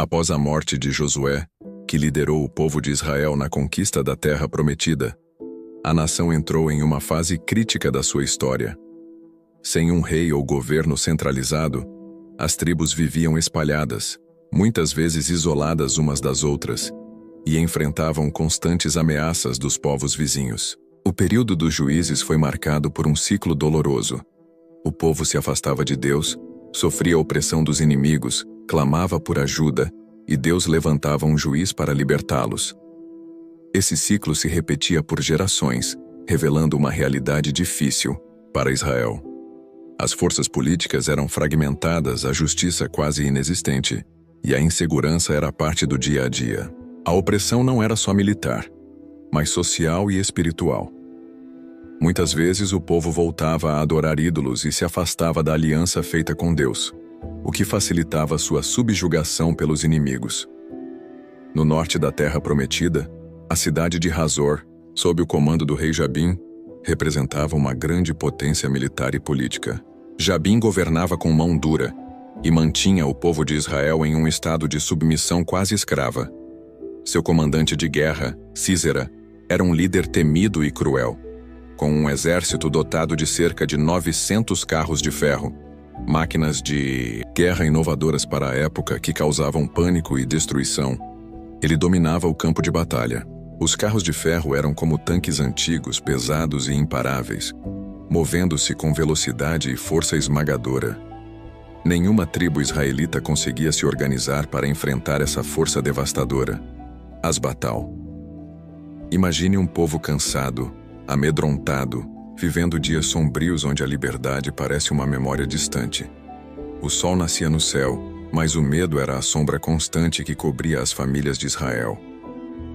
Após a morte de Josué, que liderou o povo de Israel na conquista da Terra Prometida, a nação entrou em uma fase crítica da sua história. Sem um rei ou governo centralizado, as tribos viviam espalhadas, muitas vezes isoladas umas das outras, e enfrentavam constantes ameaças dos povos vizinhos. O período dos juízes foi marcado por um ciclo doloroso. O povo se afastava de Deus, sofria a opressão dos inimigos, clamava por ajuda, e Deus levantava um juiz para libertá-los. Esse ciclo se repetia por gerações, revelando uma realidade difícil para Israel. As forças políticas eram fragmentadas, a justiça quase inexistente, e a insegurança era parte do dia a dia. A opressão não era só militar, mas social e espiritual. Muitas vezes o povo voltava a adorar ídolos e se afastava da aliança feita com Deus, o que facilitava sua subjugação pelos inimigos. No norte da Terra Prometida, a cidade de Hazor, sob o comando do rei Jabim, representava uma grande potência militar e política. Jabim governava com mão dura e mantinha o povo de Israel em um estado de submissão quase escrava. Seu comandante de guerra, Sísera, era um líder temido e cruel, com um exército dotado de cerca de 900 carros de ferro, máquinas de guerra inovadoras para a época que causavam pânico e destruição. Ele dominava o campo de batalha. Os carros de ferro eram como tanques antigos, pesados e imparáveis, movendo-se com velocidade e força esmagadora. Nenhuma tribo israelita conseguia se organizar para enfrentar essa força devastadora. Asbatal. Imagine um povo cansado, amedrontado, vivendo dias sombrios onde a liberdade parece uma memória distante. O sol nascia no céu, mas o medo era a sombra constante que cobria as famílias de Israel.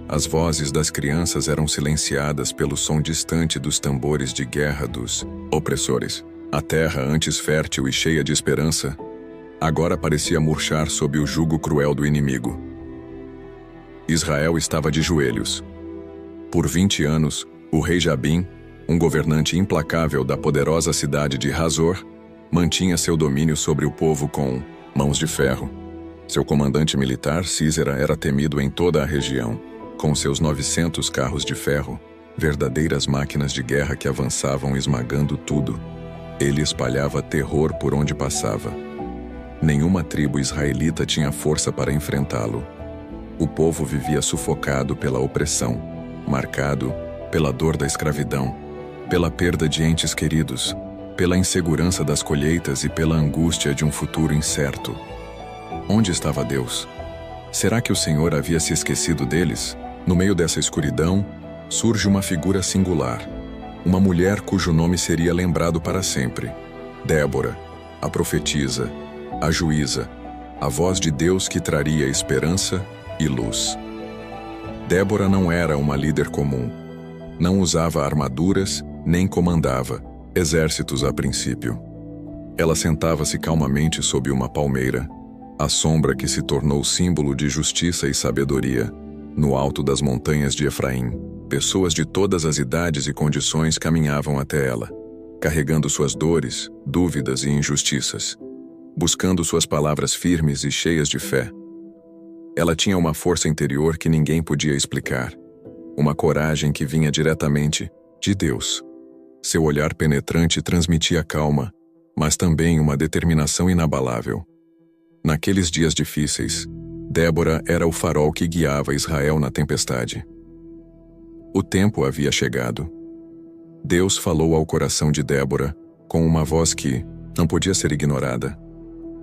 As vozes das crianças eram silenciadas pelo som distante dos tambores de guerra dos opressores. A terra, antes fértil e cheia de esperança, agora parecia murchar sob o jugo cruel do inimigo. Israel estava de joelhos. Por 20 anos, o rei Jabim, um governante implacável da poderosa cidade de Hazor, mantinha seu domínio sobre o povo com mãos de ferro. Seu comandante militar, Sísera, era temido em toda a região, com seus 900 carros de ferro, verdadeiras máquinas de guerra que avançavam esmagando tudo. Ele espalhava terror por onde passava. Nenhuma tribo israelita tinha força para enfrentá-lo. O povo vivia sufocado pela opressão, marcado pela dor da escravidão, pela perda de entes queridos, pela insegurança das colheitas e pela angústia de um futuro incerto. Onde estava Deus? Será que o Senhor havia se esquecido deles? No meio dessa escuridão, surge uma figura singular, uma mulher cujo nome seria lembrado para sempre: Débora, a profetisa, a juíza, a voz de Deus que traria esperança e luz. Débora não era uma líder comum. Não usava armaduras, nem comandava exércitos a princípio. Ela sentava-se calmamente sob uma palmeira, a sombra que se tornou símbolo de justiça e sabedoria, no alto das montanhas de Efraim. Pessoas de todas as idades e condições caminhavam até ela, carregando suas dores, dúvidas e injustiças, buscando suas palavras firmes e cheias de fé. Ela tinha uma força interior que ninguém podia explicar, uma coragem que vinha diretamente de Deus. Seu olhar penetrante transmitia calma, mas também uma determinação inabalável. Naqueles dias difíceis, Débora era o farol que guiava Israel na tempestade. O tempo havia chegado. Deus falou ao coração de Débora com uma voz que não podia ser ignorada.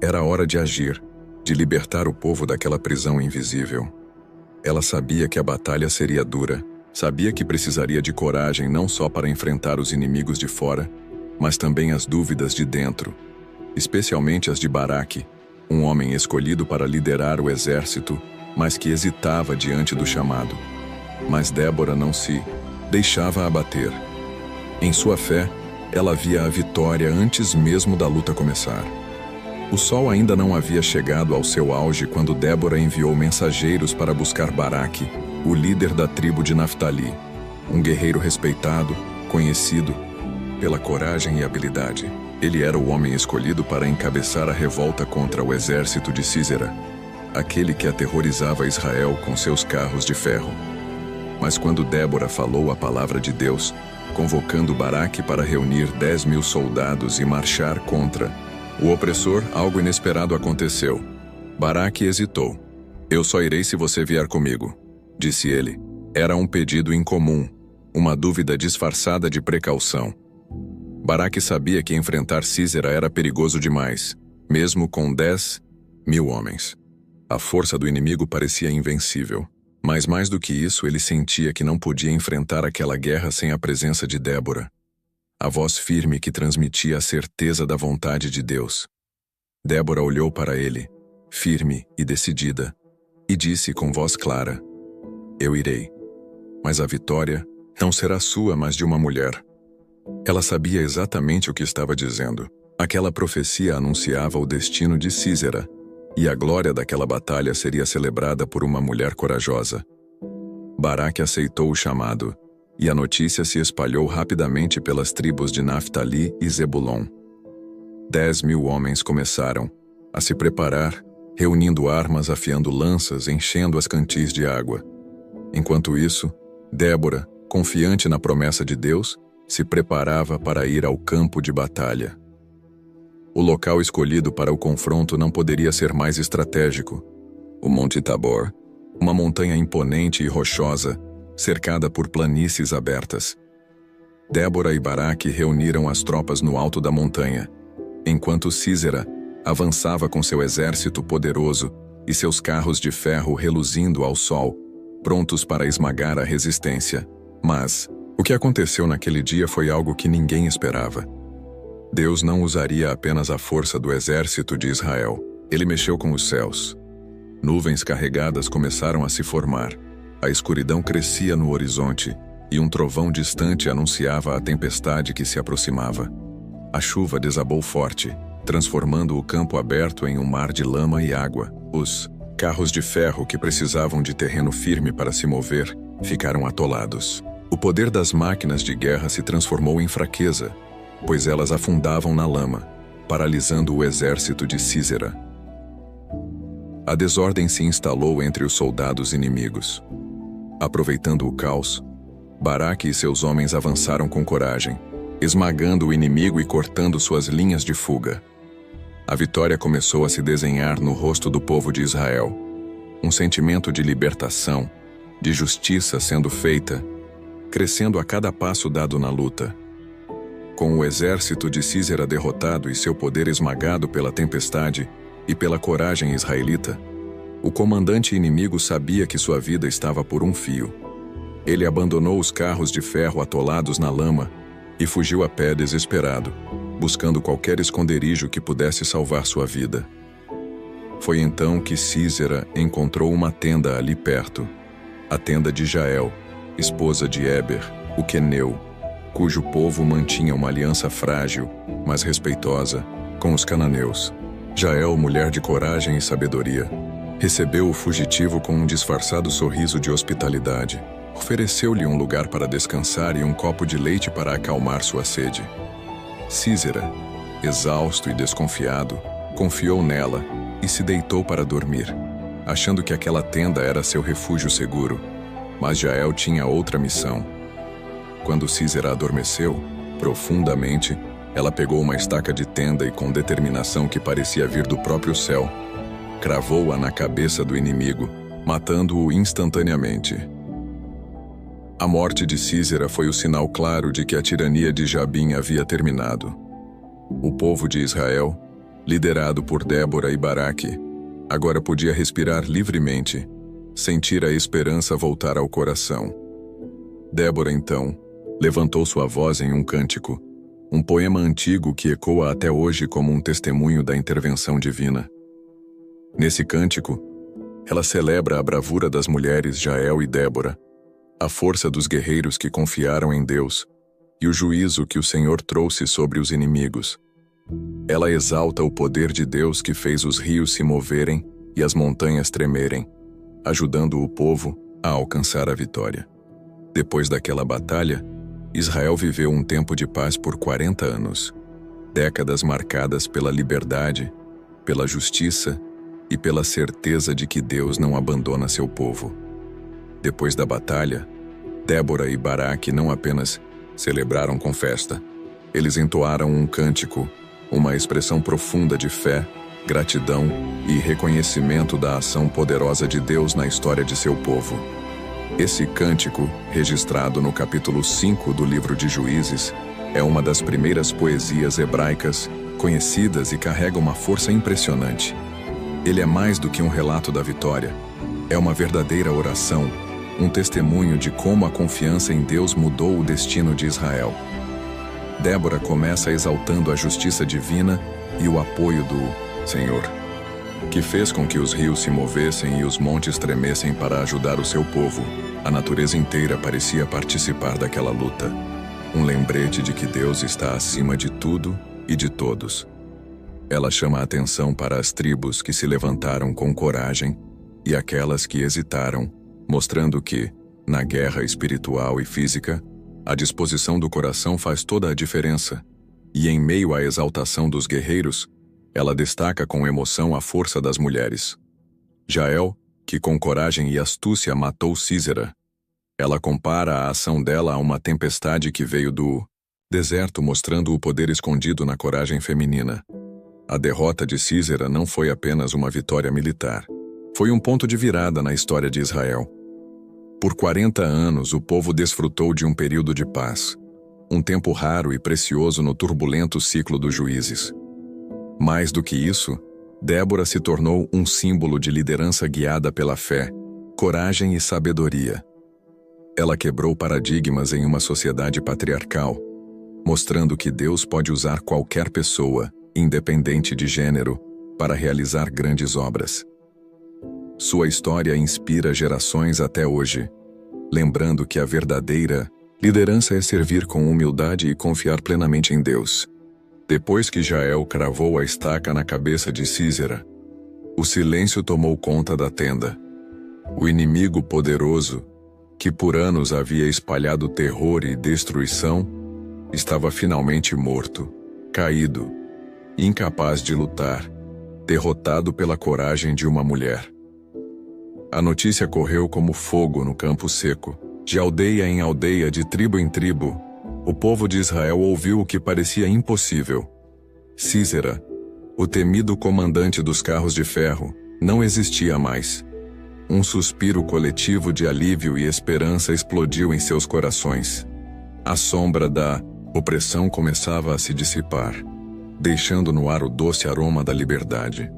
Era hora de agir, de libertar o povo daquela prisão invisível. Ela sabia que a batalha seria dura, sabia que precisaria de coragem não só para enfrentar os inimigos de fora, mas também as dúvidas de dentro, especialmente as de Baraque, um homem escolhido para liderar o exército, mas que hesitava diante do chamado. Mas Débora não se deixava abater. Em sua fé, ela via a vitória antes mesmo da luta começar. O sol ainda não havia chegado ao seu auge quando Débora enviou mensageiros para buscar Baraque, o líder da tribo de Naftali, um guerreiro respeitado, conhecido pela coragem e habilidade. Ele era o homem escolhido para encabeçar a revolta contra o exército de Sísera. aquele que aterrorizava Israel com seus carros de ferro. Mas quando Débora falou a palavra de Deus, convocando Baraque para reunir 10.000 soldados e marchar contra o opressor, algo inesperado aconteceu. Baraque hesitou. "Eu só irei se você vier comigo", disse ele. Era um pedido incomum, uma dúvida disfarçada de precaução. Baraque sabia que enfrentar Sísera era perigoso demais, mesmo com 10.000 homens. A força do inimigo parecia invencível. Mas mais do que isso, ele sentia que não podia enfrentar aquela guerra sem a presença de Débora, a voz firme que transmitia a certeza da vontade de Deus. Débora olhou para ele, firme e decidida, e disse com voz clara: "Eu irei. Mas a vitória não será sua, mas de uma mulher." Ela sabia exatamente o que estava dizendo. Aquela profecia anunciava o destino de Sísera, e a glória daquela batalha seria celebrada por uma mulher corajosa. Baraque aceitou o chamado, e a notícia se espalhou rapidamente pelas tribos de Naftali e Zebulon. 10.000 homens começaram a se preparar, reunindo armas, afiando lanças, enchendo as cantis de água. Enquanto isso, Débora, confiante na promessa de Deus, se preparava para ir ao campo de batalha. O local escolhido para o confronto não poderia ser mais estratégico. O Monte Tabor, uma montanha imponente e rochosa, cercada por planícies abertas. Débora e Baraque reuniram as tropas no alto da montanha, enquanto Sísera avançava com seu exército poderoso e seus carros de ferro reluzindo ao sol, prontos para esmagar a resistência. Mas o que aconteceu naquele dia foi algo que ninguém esperava. Deus não usaria apenas a força do exército de Israel. Ele mexeu com os céus. Nuvens carregadas começaram a se formar. A escuridão crescia no horizonte, e um trovão distante anunciava a tempestade que se aproximava. A chuva desabou forte, transformando o campo aberto em um mar de lama e água. Os carros de ferro que precisavam de terreno firme para se mover ficaram atolados. O poder das máquinas de guerra se transformou em fraqueza, pois elas afundavam na lama, paralisando o exército de Sísera. A desordem se instalou entre os soldados inimigos. Aproveitando o caos, Baraque e seus homens avançaram com coragem, esmagando o inimigo e cortando suas linhas de fuga. A vitória começou a se desenhar no rosto do povo de Israel. Um sentimento de libertação, de justiça sendo feita, crescendo a cada passo dado na luta. Com o exército de Sísera derrotado e seu poder esmagado pela tempestade e pela coragem israelita, o comandante inimigo sabia que sua vida estava por um fio. Ele abandonou os carros de ferro atolados na lama e fugiu a pé desesperado, buscando qualquer esconderijo que pudesse salvar sua vida. Foi então que Sísera encontrou uma tenda ali perto, a tenda de Jael, esposa de Éber, o queneu, cujo povo mantinha uma aliança frágil, mas respeitosa, com os cananeus. Jael, mulher de coragem e sabedoria, recebeu o fugitivo com um disfarçado sorriso de hospitalidade. Ofereceu-lhe um lugar para descansar e um copo de leite para acalmar sua sede. Sísera, exausto e desconfiado, confiou nela e se deitou para dormir, achando que aquela tenda era seu refúgio seguro. Mas Jael tinha outra missão. Quando Sísera adormeceu, profundamente, ela pegou uma estaca de tenda e, com determinação que parecia vir do próprio céu, cravou-a na cabeça do inimigo, matando-o instantaneamente. A morte de Sísera foi o sinal claro de que a tirania de Jabim havia terminado. O povo de Israel, liderado por Débora e Baraque, agora podia respirar livremente, sentir a esperança voltar ao coração. Débora, então, levantou sua voz em um cântico, um poema antigo que ecoa até hoje como um testemunho da intervenção divina. Nesse cântico, ela celebra a bravura das mulheres Jael e Débora, a força dos guerreiros que confiaram em Deus e o juízo que o Senhor trouxe sobre os inimigos. Ela exalta o poder de Deus que fez os rios se moverem e as montanhas tremerem, ajudando o povo a alcançar a vitória. Depois daquela batalha, Israel viveu um tempo de paz por 40 anos, décadas marcadas pela liberdade, pela justiça e pela certeza de que Deus não abandona seu povo. Depois da batalha, Débora e Baraque não apenas celebraram com festa, eles entoaram um cântico, uma expressão profunda de fé, gratidão e reconhecimento da ação poderosa de Deus na história de seu povo. Esse cântico, registrado no capítulo 5 do livro de Juízes, é uma das primeiras poesias hebraicas conhecidas e carrega uma força impressionante. Ele é mais do que um relato da vitória. É uma verdadeira oração, um testemunho de como a confiança em Deus mudou o destino de Israel. Débora começa exaltando a justiça divina e o apoio do Senhor, que fez com que os rios se movessem e os montes tremessem para ajudar o seu povo. A natureza inteira parecia participar daquela luta. Um lembrete de que Deus está acima de tudo e de todos. Ela chama a atenção para as tribos que se levantaram com coragem e aquelas que hesitaram, mostrando que, na guerra espiritual e física, a disposição do coração faz toda a diferença. E em meio à exaltação dos guerreiros, ela destaca com emoção a força das mulheres. Jael, que com coragem e astúcia matou Sísera. Ela compara a ação dela a uma tempestade que veio do deserto, mostrando o poder escondido na coragem feminina. A derrota de Sísera não foi apenas uma vitória militar. Foi um ponto de virada na história de Israel. Por 40 anos, o povo desfrutou de um período de paz, um tempo raro e precioso no turbulento ciclo dos juízes. Mais do que isso, Débora se tornou um símbolo de liderança guiada pela fé, coragem e sabedoria. Ela quebrou paradigmas em uma sociedade patriarcal, mostrando que Deus pode usar qualquer pessoa, independente de gênero, para realizar grandes obras. Sua história inspira gerações até hoje, lembrando que a verdadeira liderança é servir com humildade e confiar plenamente em Deus. Depois que Jael cravou a estaca na cabeça de Sísera, o silêncio tomou conta da tenda. O inimigo poderoso, que por anos havia espalhado terror e destruição, estava finalmente morto, caído, incapaz de lutar, derrotado pela coragem de uma mulher. A notícia correu como fogo no campo seco. De aldeia em aldeia, de tribo em tribo, o povo de Israel ouviu o que parecia impossível. Sísera, o temido comandante dos carros de ferro, não existia mais. Um suspiro coletivo de alívio e esperança explodiu em seus corações. A sombra da opressão começava a se dissipar, deixando no ar o doce aroma da liberdade.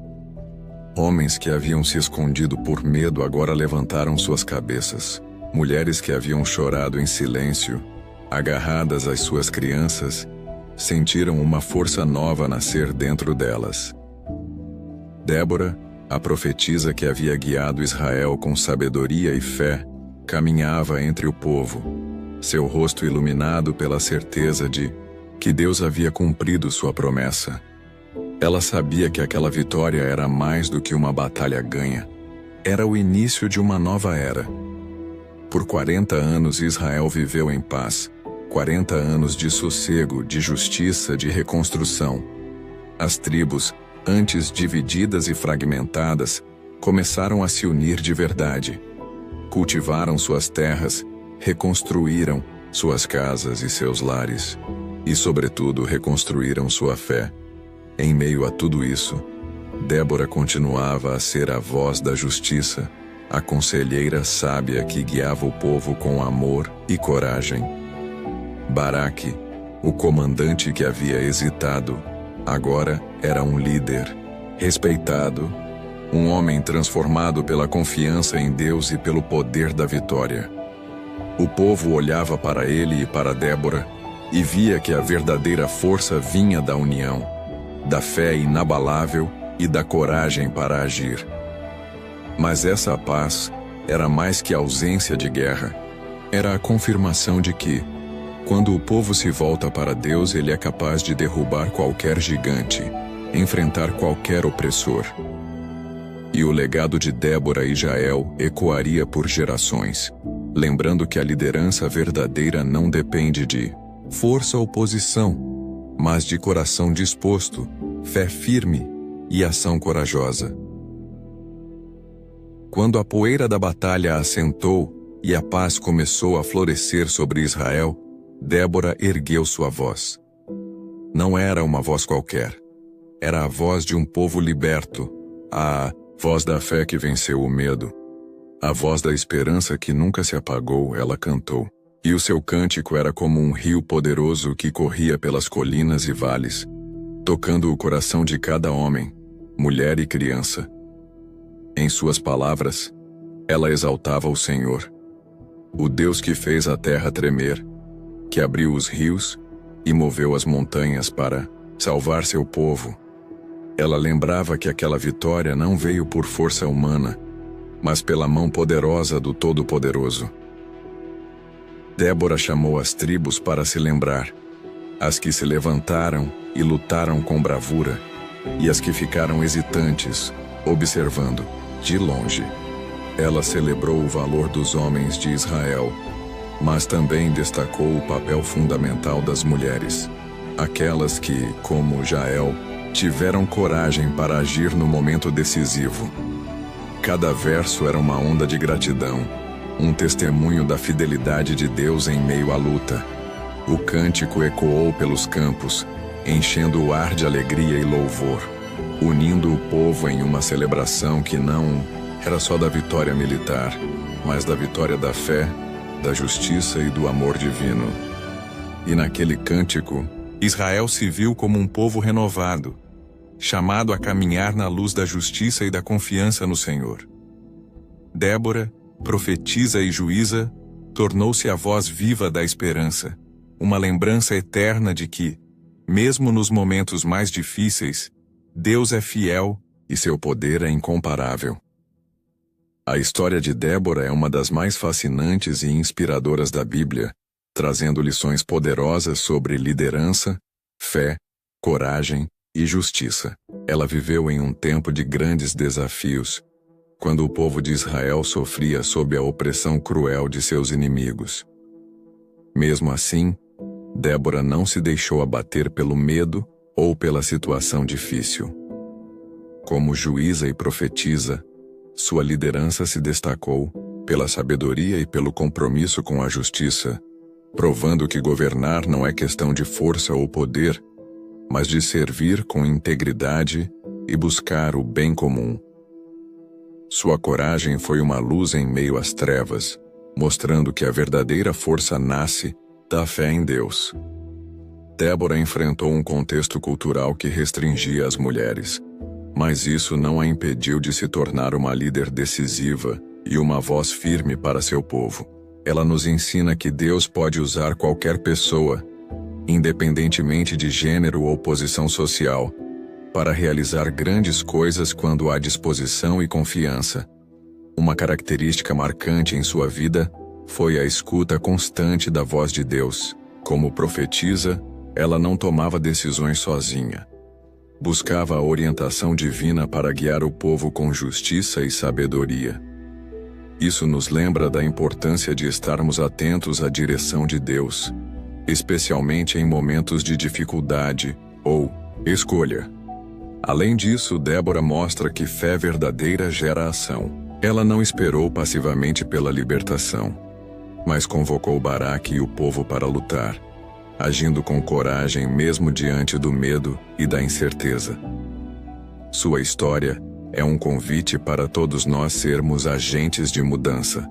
Homens que haviam se escondido por medo agora levantaram suas cabeças. Mulheres que haviam chorado em silêncio, agarradas às suas crianças, sentiram uma força nova nascer dentro delas. Débora, a profetisa que havia guiado Israel com sabedoria e fé, caminhava entre o povo, seu rosto iluminado pela certeza de que Deus havia cumprido sua promessa. Ela sabia que aquela vitória era mais do que uma batalha ganha. Era o início de uma nova era. Por 40 anos Israel viveu em paz. 40 anos de sossego, de justiça, de reconstrução. As tribos, antes divididas e fragmentadas, começaram a se unir de verdade. Cultivaram suas terras, reconstruíram suas casas e seus lares. E, sobretudo, reconstruíram sua fé. Em meio a tudo isso, Débora continuava a ser a voz da justiça, a conselheira sábia que guiava o povo com amor e coragem. Baraque, o comandante que havia hesitado, agora era um líder, respeitado, um homem transformado pela confiança em Deus e pelo poder da vitória. O povo olhava para ele e para Débora e via que a verdadeira força vinha da união, da fé inabalável e da coragem para agir. Mas essa paz era mais que a ausência de guerra. Era a confirmação de que, quando o povo se volta para Deus, ele é capaz de derrubar qualquer gigante, enfrentar qualquer opressor. E o legado de Débora e Jael ecoaria por gerações, lembrando que a liderança verdadeira não depende de força ou posição, mas de coração disposto, fé firme e ação corajosa. Quando a poeira da batalha assentou e a paz começou a florescer sobre Israel, Débora ergueu sua voz. Não era uma voz qualquer. Era a voz de um povo liberto, a voz da fé que venceu o medo. A voz da esperança que nunca se apagou, ela cantou. E o seu cântico era como um rio poderoso que corria pelas colinas e vales, tocando o coração de cada homem, mulher e criança. Em suas palavras, ela exaltava o Senhor, o Deus que fez a terra tremer, que abriu os rios e moveu as montanhas para salvar seu povo. Ela lembrava que aquela vitória não veio por força humana, mas pela mão poderosa do Todo-Poderoso. Débora chamou as tribos para se lembrar, as que se levantaram e lutaram com bravura, e as que ficaram hesitantes, observando, de longe. Ela celebrou o valor dos homens de Israel, mas também destacou o papel fundamental das mulheres, aquelas que, como Jael, tiveram coragem para agir no momento decisivo. Cada verso era uma onda de gratidão, um testemunho da fidelidade de Deus em meio à luta. O cântico ecoou pelos campos, enchendo o ar de alegria e louvor, unindo o povo em uma celebração que não era só da vitória militar, mas da vitória da fé, da justiça e do amor divino. E naquele cântico, Israel se viu como um povo renovado, chamado a caminhar na luz da justiça e da confiança no Senhor. Débora, profetisa e juíza, tornou-se a voz viva da esperança, uma lembrança eterna de que, mesmo nos momentos mais difíceis, Deus é fiel e seu poder é incomparável. A história de Débora é uma das mais fascinantes e inspiradoras da Bíblia, trazendo lições poderosas sobre liderança, fé, coragem e justiça. Ela viveu em um tempo de grandes desafios, quando o povo de Israel sofria sob a opressão cruel de seus inimigos. Mesmo assim, Débora não se deixou abater pelo medo ou pela situação difícil. Como juíza e profetisa, sua liderança se destacou pela sabedoria e pelo compromisso com a justiça, provando que governar não é questão de força ou poder, mas de servir com integridade e buscar o bem comum. Sua coragem foi uma luz em meio às trevas, mostrando que a verdadeira força nasce da fé em Deus. Débora enfrentou um contexto cultural que restringia as mulheres, mas isso não a impediu de se tornar uma líder decisiva e uma voz firme para seu povo. Ela nos ensina que Deus pode usar qualquer pessoa, independentemente de gênero ou posição social, para realizar grandes coisas quando há disposição e confiança. Uma característica marcante em sua vida foi a escuta constante da voz de Deus. Como profetisa, ela não tomava decisões sozinha. Buscava a orientação divina para guiar o povo com justiça e sabedoria. Isso nos lembra da importância de estarmos atentos à direção de Deus, especialmente em momentos de dificuldade ou escolha. Além disso, Débora mostra que fé verdadeira gera ação. Ela não esperou passivamente pela libertação, mas convocou Baraque e o povo para lutar, agindo com coragem mesmo diante do medo e da incerteza. Sua história é um convite para todos nós sermos agentes de mudança,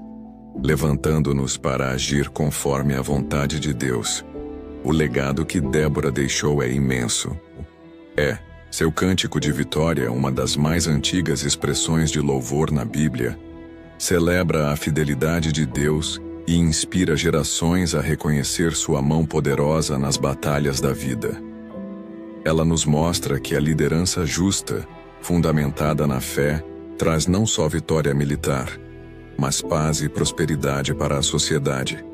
levantando-nos para agir conforme a vontade de Deus. O legado que Débora deixou é imenso. Seu cântico de vitória, uma das mais antigas expressões de louvor na Bíblia, celebra a fidelidade de Deus e inspira gerações a reconhecer sua mão poderosa nas batalhas da vida. Ela nos mostra que a liderança justa, fundamentada na fé, traz não só vitória militar, mas paz e prosperidade para a sociedade.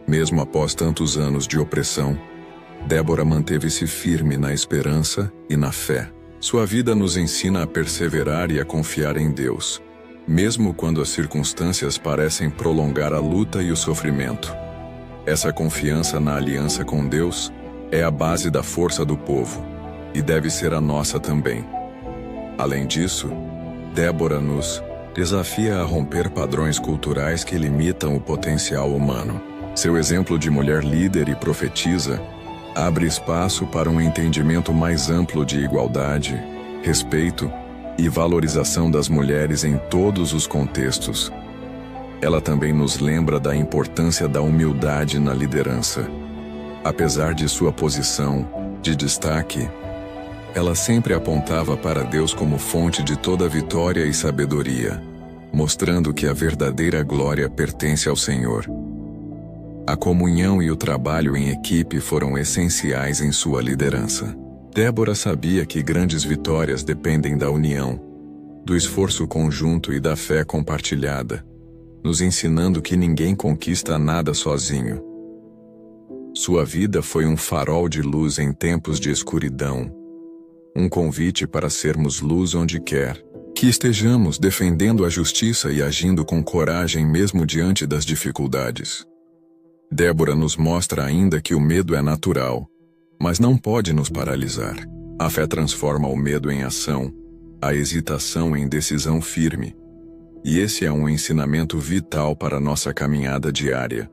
Mesmo após tantos anos de opressão, Débora manteve-se firme na esperança e na fé. Sua vida nos ensina a perseverar e a confiar em Deus, mesmo quando as circunstâncias parecem prolongar a luta e o sofrimento. Essa confiança na aliança com Deus é a base da força do povo, e deve ser a nossa também. Além disso, Débora nos Desafia a romper padrões culturais que limitam o potencial humano. Seu exemplo de mulher líder e profetisa abre espaço para um entendimento mais amplo de igualdade, respeito e valorização das mulheres em todos os contextos. Ela também nos lembra da importância da humildade na liderança. Apesar de sua posição de destaque, ela sempre apontava para Deus como fonte de toda vitória e sabedoria, mostrando que a verdadeira glória pertence ao Senhor. A comunhão e o trabalho em equipe foram essenciais em sua liderança. Débora sabia que grandes vitórias dependem da união, do esforço conjunto e da fé compartilhada, nos ensinando que ninguém conquista nada sozinho. Sua vida foi um farol de luz em tempos de escuridão, um convite para sermos luz onde quer que estejamos, defendendo a justiça e agindo com coragem mesmo diante das dificuldades. Débora nos mostra ainda que o medo é natural, mas não pode nos paralisar. A fé transforma o medo em ação, a hesitação em decisão firme. E esse é um ensinamento vital para nossa caminhada diária.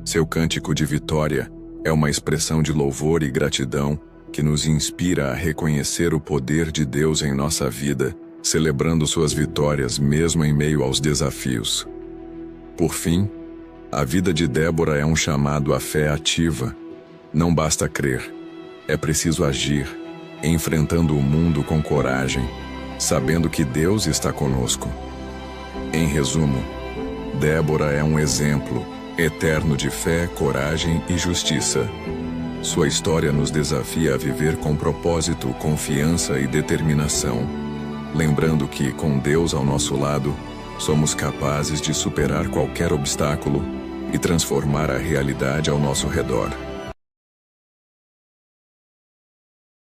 Seu cântico de vitória é uma expressão de louvor e gratidão que nos inspira a reconhecer o poder de Deus em nossa vida, celebrando suas vitórias mesmo em meio aos desafios. Por fim, a vida de Débora é um chamado à fé ativa. Não basta crer, é preciso agir, enfrentando o mundo com coragem, sabendo que Deus está conosco. Em resumo, Débora é um exemplo eterno de fé, coragem e justiça. Sua história nos desafia a viver com propósito, confiança e determinação, lembrando que, com Deus ao nosso lado, somos capazes de superar qualquer obstáculo e transformar a realidade ao nosso redor.